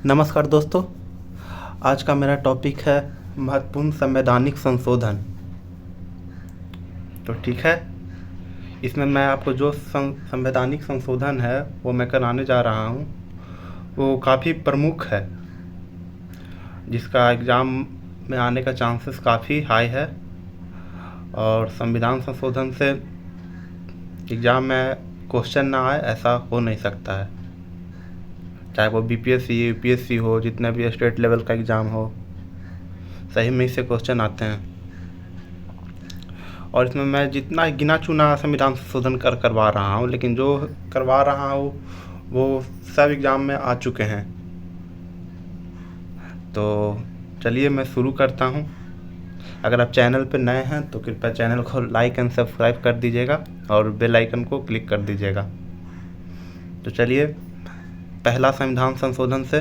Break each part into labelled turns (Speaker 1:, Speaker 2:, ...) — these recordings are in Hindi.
Speaker 1: नमस्कार दोस्तों। आज का मेरा टॉपिक है महत्वपूर्ण संवैधानिक संशोधन। तो ठीक है, इसमें मैं आपको जो संवैधानिक संशोधन है वो मैं कराने जा रहा हूँ, वो काफ़ी प्रमुख है, जिसका एग्ज़ाम में आने का चांसेस काफ़ी हाई है। और संविधान संशोधन से एग्ज़ाम में क्वेश्चन ना आए ऐसा हो नहीं सकता है, चाहे वो बीपीएससी यूपीएससी हो, जितने भी स्टेट लेवल का एग्ज़ाम हो, सही में इससे क्वेश्चन आते हैं। और इसमें मैं जितना गिना चुना संविधान संशोधन करवा रहा हूँ, लेकिन जो करवा रहा हूँ वो सब एग्ज़ाम में आ चुके हैं। तो चलिए मैं शुरू करता हूँ। अगर आप चैनल पर नए हैं तो कृपया चैनल को लाइक एंड सब्सक्राइब कर दीजिएगा और बेल आइकन को क्लिक कर दीजिएगा। तो चलिए पहला संविधान संशोधन से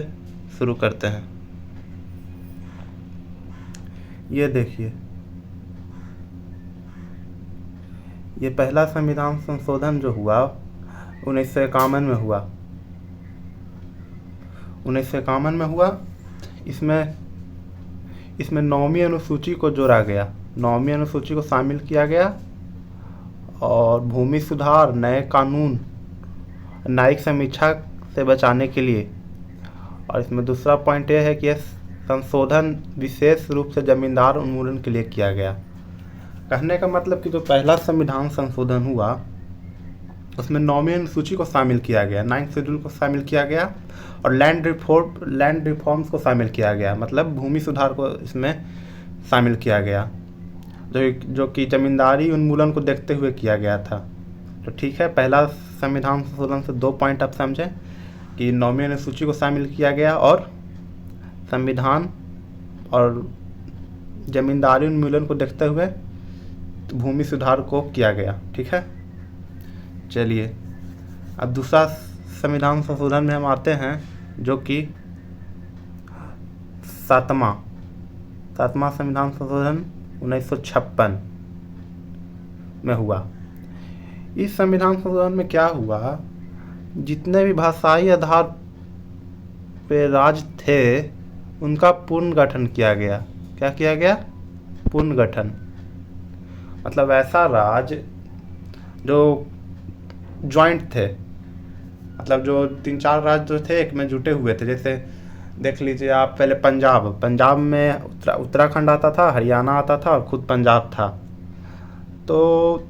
Speaker 1: शुरू करते हैं। ये देखिए, ये पहला संविधान संशोधन जो हुआ 1951 में हुआ। 1951 में हुआ। इसमें 9वीं अनुसूची को जोड़ा गया, 9वीं अनुसूची को शामिल किया गया और भूमि सुधार, नए कानून, न्यायिक समीक्षा से बचाने के लिए। और इसमें दूसरा पॉइंट यह है कि यह संशोधन विशेष रूप से जमींदार उन्मूलन के लिए किया गया। कहने का मतलब कि जो पहला संविधान संशोधन हुआ उसमें 9वीं अनुसूची को शामिल किया गया, 9th शेड्यूल को शामिल किया गया और लैंड रिफॉर्म्स को शामिल किया गया, मतलब भूमि सुधार को इसमें शामिल किया गया, जो कि जमींदारी उन्मूलन को देखते हुए किया गया था। तो ठीक है, पहला संविधान संशोधन से 2 पॉइंट आप समझें कि 9वीं अनुसूची को शामिल किया गया और संविधान और जमींदारी उन्मूलन को देखते हुए भूमि सुधार को किया गया। ठीक है, चलिए अब दूसरा संविधान संशोधन में हम आते हैं, जो कि सातवां संविधान संशोधन 1956 में हुआ। इस संविधान संशोधन में क्या हुआ, जितने भी भाषाई आधार पे राज्य थे उनका पुनर्गठन किया गया। क्या किया गया? पुनर्गठन। मतलब ऐसा राज्य जो जॉइंट थे, मतलब जो 3-4 राज्य जो थे एक में जुटे हुए थे। जैसे देख लीजिए आप, पहले पंजाब में उत्तराखंड आता था, हरियाणा आता था और खुद पंजाब था। तो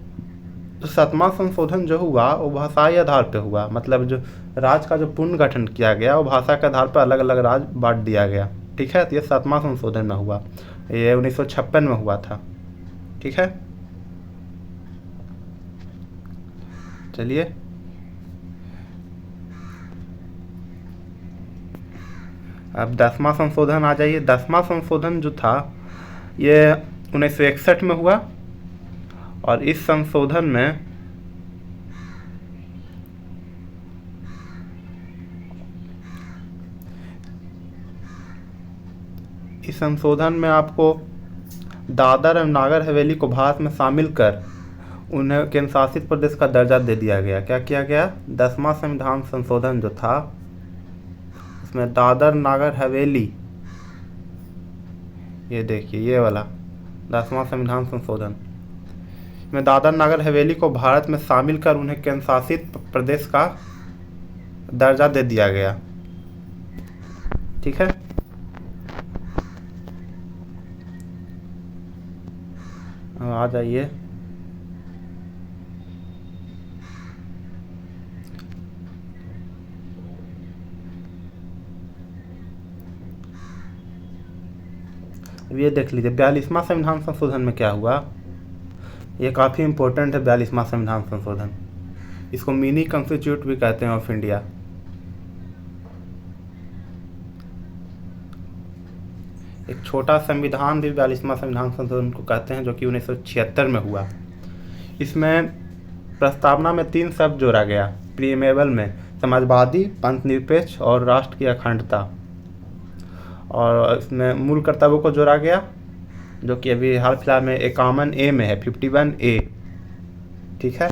Speaker 1: 7वां संशोधन जो हुआ वो भाषाई आधार पे हुआ, मतलब जो राज्य का जो पुनर्गठन किया गया वो भाषा के आधार पर अलग अलग राज्य बांट दिया गया। ठीक है, तो ये 7वां संशोधन में हुआ, ये 1956 में हुआ था। ठीक है, चलिए अब 10वां संशोधन आ जाइए। 10वां संशोधन जो था ये 1961 में हुआ और इस संशोधन में आपको दादर और नागर हवेली को भारत में शामिल कर उन्हें केंद्र शासित प्रदेश का दर्जा दे दिया गया। क्या किया गया? 10वां संविधान संशोधन जो था उसमें दादर नागर हवेली, ये देखिए ये वाला 10वां संविधान संशोधन में दादर नागर हवेली को भारत में शामिल कर उन्हें केंद्र शासित प्रदेश का दर्जा दे दिया गया। ठीक है, आ जाइए ये देख लीजिए 42वां संविधान संशोधन में क्या हुआ। ये काफ़ी इम्पोर्टेंट है 42वां संविधान संशोधन। इसको मिनी कॉन्स्टिट्यूट भी कहते हैं ऑफ इंडिया। एक छोटा संविधान भी 42वां संविधान संशोधन को कहते हैं, जो कि 1976 में हुआ। इसमें प्रस्तावना में 3 शब्द जोड़ा गया प्रीएमेबल में, समाजवादी, पंथ निरपेक्ष और राष्ट्र की अखंडता। और इसमें मूल कर्तव्यों को जोड़ा गया, जो कि अभी हाल फिलहाल में 51A में है, 51A। ठीक है,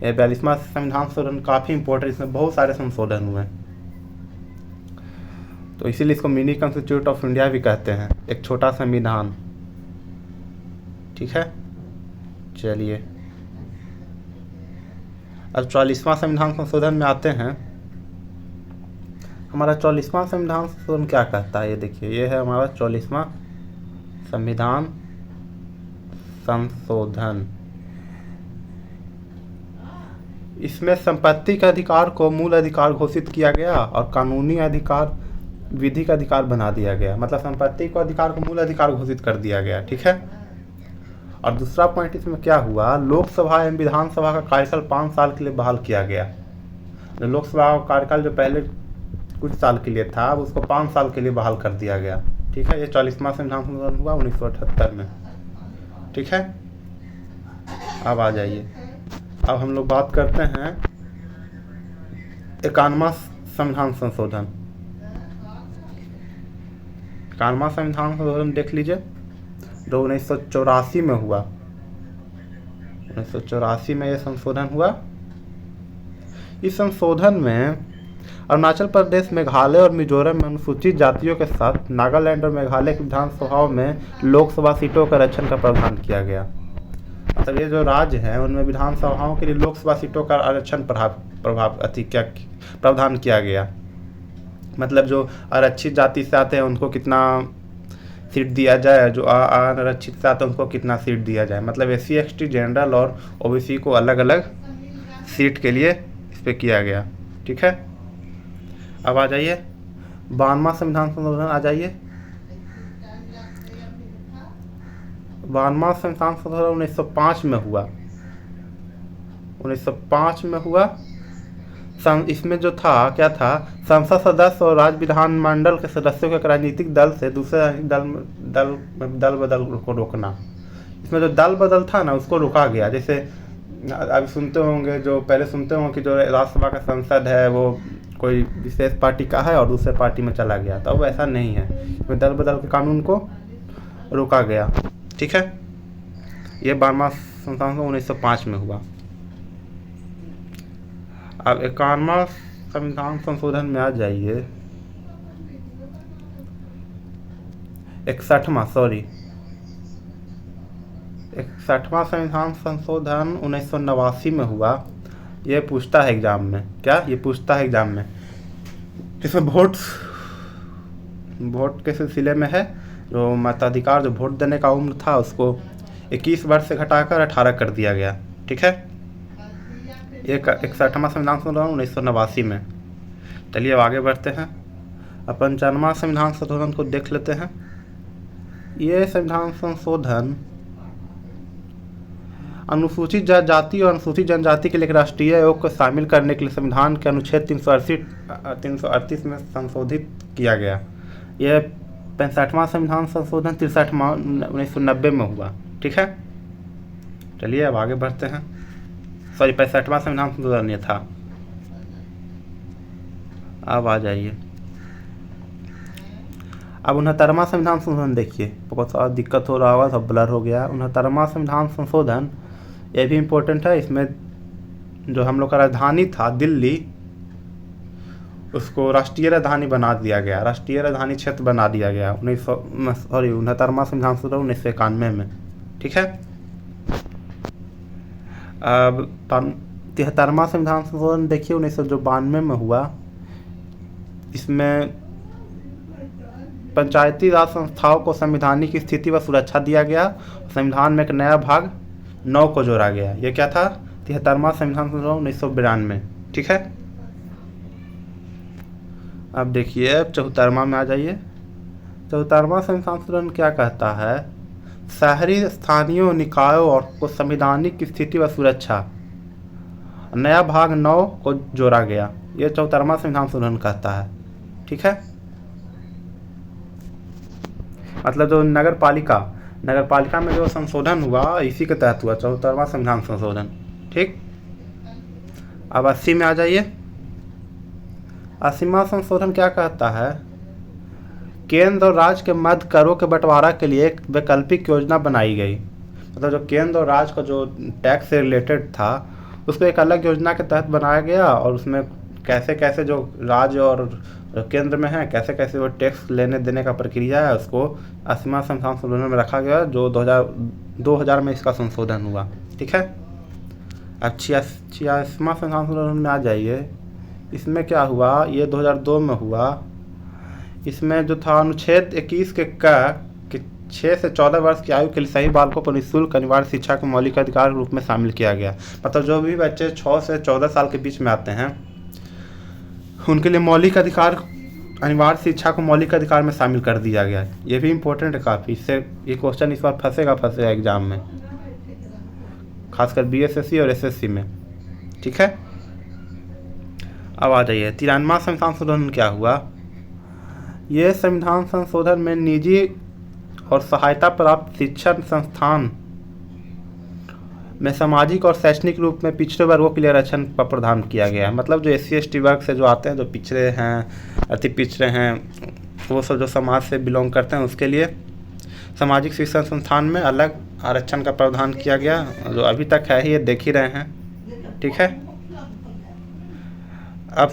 Speaker 1: ये 42वां संविधान संशोधन काफ़ी इम्पोर्टेंट, इसमें बहुत सारे संशोधन हुए। तो इसीलिए इसको मिनी कॉन्स्टिट्यूट ऑफ इंडिया भी कहते हैं, एक छोटा संविधान। ठीक है, चलिए अब 44वां संविधान संशोधन में आते हैं। हमारा 44वां संविधान संशोधन क्या कहता है, ये देखिए, ये है हमारा 44वां संविधान संशोधन। इसमें संपत्ति के अधिकार को मूल अधिकार घोषित किया गया और कानूनी अधिकार विधिक अधिकार बना दिया गया। मतलब संपत्ति को अधिकार को मूल अधिकार घोषित कर दिया गया। ठीक है, और दूसरा पॉइंट इसमें क्या हुआ, लोकसभा एवं विधानसभा का कार्यकाल 5 साल के लिए बहाल किया गया। जो लोकसभा का कार्यकाल जो पहले कुछ साल के लिए था, अब उसको 5 साल के लिए बहाल कर दिया गया। ठीक है, ये 44वां संविधान संशोधन हुआ 1978 में। ठीक है, अब आ जाइए, अब हम लोग बात करते हैं 51वां संविधान संशोधन। 51वां संविधान संशोधन देख लीजिए, जो 1984 में हुआ। 1984 में यह संशोधन हुआ। इस संशोधन में अरुणाचल प्रदेश, मेघालय और मिजोरम में अनुसूचित जातियों के साथ नागालैंड और मेघालय की विधानसभाओं में लोकसभा सीटों का आरक्षण का प्रावधान किया गया। मतलब ये जो राज्य हैं उनमें विधानसभाओं के लिए लोकसभा सीटों का आरक्षण प्रावधान किया गया। मतलब जो आरक्षित जाति से आते हैं उनको कितना सीट दिया जाए, जो अनारक्षित से आते हैं उनको कितना सीट दिया जाए। मतलब SC ST जनरल और OBC को अलग अलग सीट के लिए इस पर किया गया। ठीक है, अब आ जाइए 52वां संविधान संशोधन। आ जाइए 52वां संविधान संशोधन 1905 में हुआ। 1905 में हुआ। इसमें जो था क्या था, संसद सदस्य और राज्य विधानमंडल के सदस्यों के राजनीतिक दल से दूसरे दल बदल को रोकना। इसमें जो दल बदल था ना, उसको रोका गया। जैसे अभी सुनते होंगे, जो पहले सुनते होंगे कि जो राज्यसभा का संसद है वो कोई विशेष पार्टी का है और दूसरे पार्टी में चला गया, तो अब ऐसा नहीं है। इसमें दल बदल के कानून को रोका गया। ठीक है, ये 52वां संशोधन 1905 में हुआ। अब 51वां संविधान संशोधन में आ जाइए। 61वां संविधान संशोधन 1989 में हुआ। ये पूछता है एग्जाम में, क्या ये पूछता है एग्जाम में। इसमें वोट के सिलसिले में है। जो मताधिकार, जो वोट देने का उम्र था, उसको 21 वर्ष से घटाकर 18 कर दिया गया। ठीक है, एक 61वां संविधान संशोधन 1989 में। चलिए अब आगे बढ़ते हैं, अब 55वां संविधान संशोधन को देख लेते हैं। ये संविधान संशोधन अनुसूचित जाति और अनुसूचित जनजाति के लिए राष्ट्रीय आयोग को शामिल करने के लिए संविधान के अनुच्छेद 338 में संशोधित किया गया। यह 65वां संविधान संशोधन 1990 में हुआ। ठीक है, चलिए अब आगे बढ़ते हैं। 65वां संविधान संशोधन ये था। अब आ जाइए, अब 69वां संविधान संशोधन देखिए, बहुत सारा दिक्कत हो रहा होगा, सब ब्लर हो गया। 69वां संविधान संशोधन ये भी इम्पोर्टेंट है। इसमें जो हम लोग का राजधानी था दिल्ली, उसको राष्ट्रीय राजधानी बना दिया गया, राष्ट्रीय राजधानी क्षेत्र बना दिया गया 69वां संविधान संशोधन 1991 में। ठीक है, अब 73वां संविधान संशोधन देखिए 1992 में हुआ। इसमें पंचायती राज संस्थाओं को संवैधानिक स्थिति व सुरक्षा दिया गया। संविधान में एक नया भाग 9 को जोड़ा गया। ये क्या था, 73वां संविधान संशोधन 1992। ठीक है, अब देखिए 74वां में आ जाइए। 74वां संविधान संशोधन क्या कहता है, शहरी स्थानीय निकायों और को संवैधानिक स्थिति व सुरक्षा, नया भाग 9 को जोड़ा गया। ये 74वां संविधान संशोधन कहता है। ठीक है, मतलब जो नगर पालिका में जो संशोधन हुआ इसी के तहत हुआ, 74वां संविधान संशोधन। ठीक, अब 80 में आ जाइए। 80वां संशोधन क्या कहता है, केंद्र और राज्य के मध्य करों के बंटवारा के लिए एक वैकल्पिक योजना बनाई गई। मतलब जो केंद्र और राज्य का जो टैक्स से रिलेटेड था, उसको एक अलग योजना के तहत बनाया गया और उसमें कैसे कैसे जो राज्य और जो केंद्र में है, कैसे कैसे वो टैक्स लेने देने का प्रक्रिया है, उसको 80वां संविधान संशोधन में रखा गया, जो 2000 में इसका संशोधन हुआ। ठीक है। अब 86वां संविधान संशोधन में आ जाइए। इसमें क्या हुआ, ये 2002 में हुआ। इसमें जो था अनुच्छेद 21 के कि 6 से 14 वर्ष की आयु के लिए सभी बालकों को निःशुल्क अनिवार्य शिक्षा को मौलिक अधिकार के रूप में शामिल किया गया। मतलब जो भी बच्चे 6 से 14 साल के बीच में आते हैं उनके लिए मौलिक अधिकार, अनिवार्य शिक्षा को मौलिक अधिकार में शामिल कर दिया गया। ये भी इम्पोर्टेंट है काफ़ी, इससे ये क्वेश्चन इस बार फंसेगा एग्जाम में, खासकर BSSC और SSC में। ठीक है। अब आ जाइए 93वां संविधान संशोधन क्या हुआ। ये संविधान संशोधन में निजी और सहायता प्राप्त शिक्षण संस्थान में सामाजिक और शैक्षणिक रूप में पिछड़े वर्गों के लिए आरक्षण का प्रावधान किया गया है। मतलब जो SC ST वर्ग से जो आते हैं, जो पिछड़े हैं, अति पिछड़े हैं, वो सब जो समाज से बिलोंग करते हैं, उसके लिए सामाजिक शिक्षण संस्थान में अलग आरक्षण का प्रावधान किया गया, जो अभी तक है ही, ये देख ही रहे हैं। ठीक है। अब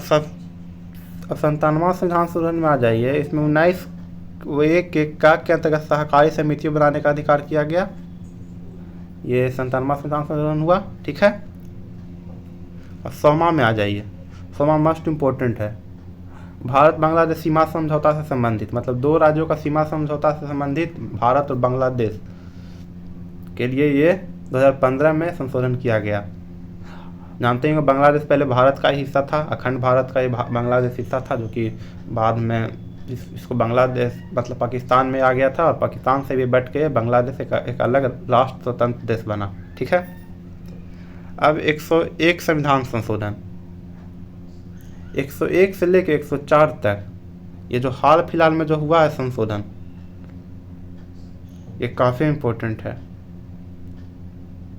Speaker 1: 97वां संविधान संशोधन में आ जाइए। इसमें 19 के अंतर्गत सहकारी समितियों बनाने का अधिकार किया गया। ये 97वां संविधान संशोधन हुआ। ठीक है। अब 100वां में आ जाइए। 100वां मोस्ट इम्पोर्टेंट है। भारत बांग्लादेश सीमा समझौता से संबंधित, मतलब 2 राज्यों का सीमा समझौता से संबंधित भारत और बांग्लादेश के लिए ये 2015 में संशोधन किया गया। जानते हैं कि बांग्लादेश पहले भारत का ही हिस्सा था, अखंड भारत का ही बांग्लादेश हिस्सा था, जो कि बाद में इसको बांग्लादेश मतलब पाकिस्तान में आ गया था, और पाकिस्तान से भी बट के बांग्लादेश एक अलग राष्ट्र स्वतंत्र देश बना। ठीक है। अब 101 संविधान संशोधन, 101 से लेकर 104 तक, ये जो हाल फिलहाल में जो हुआ है संशोधन, ये काफ़ी इम्पोर्टेंट है।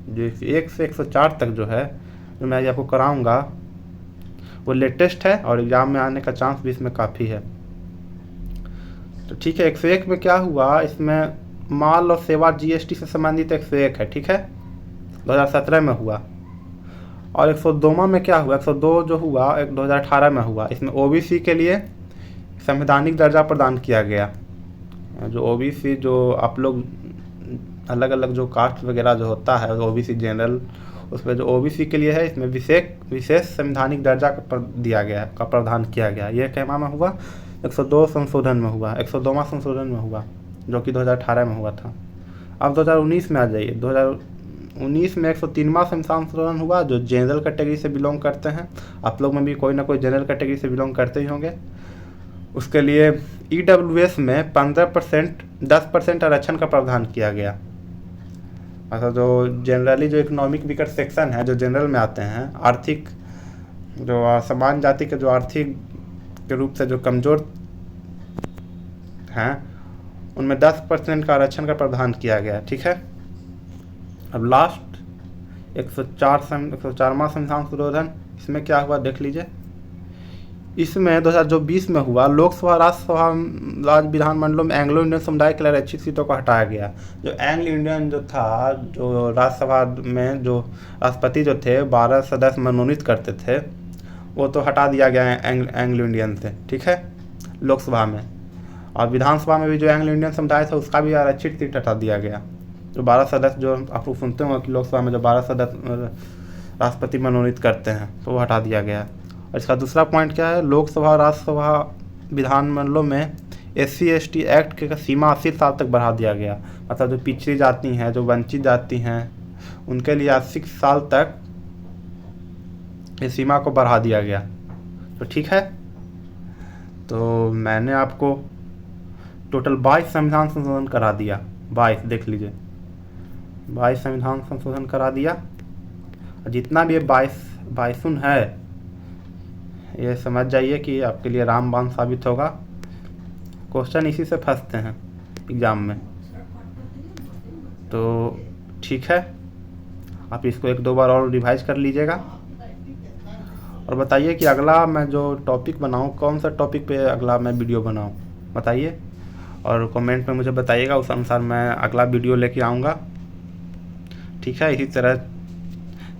Speaker 1: जो 1 से 104 तक जो है, जो मैं आपको कराऊंगा, वो लेटेस्ट है और एग्ज़ाम में आने का चांस भी इसमें काफ़ी है। तो ठीक है। 101 में क्या हुआ, इसमें माल और सेवा GST से संबंधित 101 है। ठीक है। 2017 में हुआ। और 102वां में क्या हुआ, 102 जो हुआ 2018 में हुआ। इसमें OBC के लिए संवैधानिक दर्जा प्रदान किया गया। जो OBC, जो आप लोग अलग अलग जो कास्ट वगैरह जो होता है, OBC जनरल, उसमें जो OBC के लिए है, इसमें विशेष संवैधानिक दर्जा दिया गया का प्रावधान किया गया। ये कहमा में हुआ, 102 संशोधन में हुआ, 102वां संशोधन में हुआ, जो कि 2018 में हुआ था। अब 2019 में आ जाइए। 2019 में 103वां संविधान संशोधन हुआ, जो जनरल कैटेगरी से बिलोंग करते हैं। आप लोग में भी कोई ना कोई जनरल कैटेगरी से बिलोंग करते ही होंगे। उसके लिए EWS में 15% 10% आरक्षण का प्रावधान किया गया। मतलब जो जनरली जो इकोनॉमिक वीकर सेक्शन है, जो जनरल में आते हैं, आर्थिक जो सामान्य जाति के जो आर्थिक के रूप से जो कमज़ोर हैं, उनमें 10% का आरक्षण का प्रावधान किया गया। ठीक है। अब लास्ट 104वां संविधान संशोधन, इसमें क्या हुआ देख लीजिए। इसमें 2020 में हुआ, लोकसभा राज्यसभा राज्य विधानमंडलों में एंग्लो इंडियन समुदाय के लिए आरक्षित सीटों को हटाया गया। जो एंग्लो इंडियन जो था, जो राज्यसभा में जो राष्ट्रपति जो थे 12 सदस्य मनोनीत करते थे, वो तो हटा दिया गया है एंग्लो इंडियन से। ठीक है। लोकसभा में और विधानसभा में भी जो एंग्लो इंडियन समुदाय था, उसका भी आरक्षित सीट हटा दिया गया। जो 12 सदस्य, जो आप लोग सुनते हो कि लोकसभा में जो 12 सदस्य राष्ट्रपति मनोनीत करते हैं, तो वो हटा दिया गया। और इसका दूसरा पॉइंट क्या है, लोकसभा और राज्यसभा विधानमंडलों में SC ST एक्ट की सीमा 80 साल तक बढ़ा दिया गया। मतलब जो पिछड़ी जाति हैं, जो वंचित जाति हैं, उनके लिए 80 साल तक इस सीमा को बढ़ा दिया गया। तो ठीक है। तो मैंने आपको टोटल 22 संविधान संशोधन करा दिया। 22 देख लीजिए, 22 संविधान संशोधन करा दिया। जितना भी 22 है, ये समझ जाइए कि आपके लिए रामबाण साबित होगा। क्वेश्चन इसी से फंसते हैं एग्ज़ाम में। तो ठीक है, आप इसको 1-2 बार और रिवाइज कर लीजिएगा और बताइए कि अगला मैं जो टॉपिक बनाऊं, कौन सा टॉपिक पे अगला मैं वीडियो बनाऊं, बताइए। और कमेंट में मुझे बताइएगा, उस अनुसार मैं अगला वीडियो लेके आऊँगा। ठीक है। इसी तरह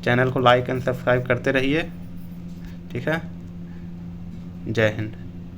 Speaker 1: चैनल को लाइक एंड सब्सक्राइब करते रहिए। ठीक है। जय हिंद।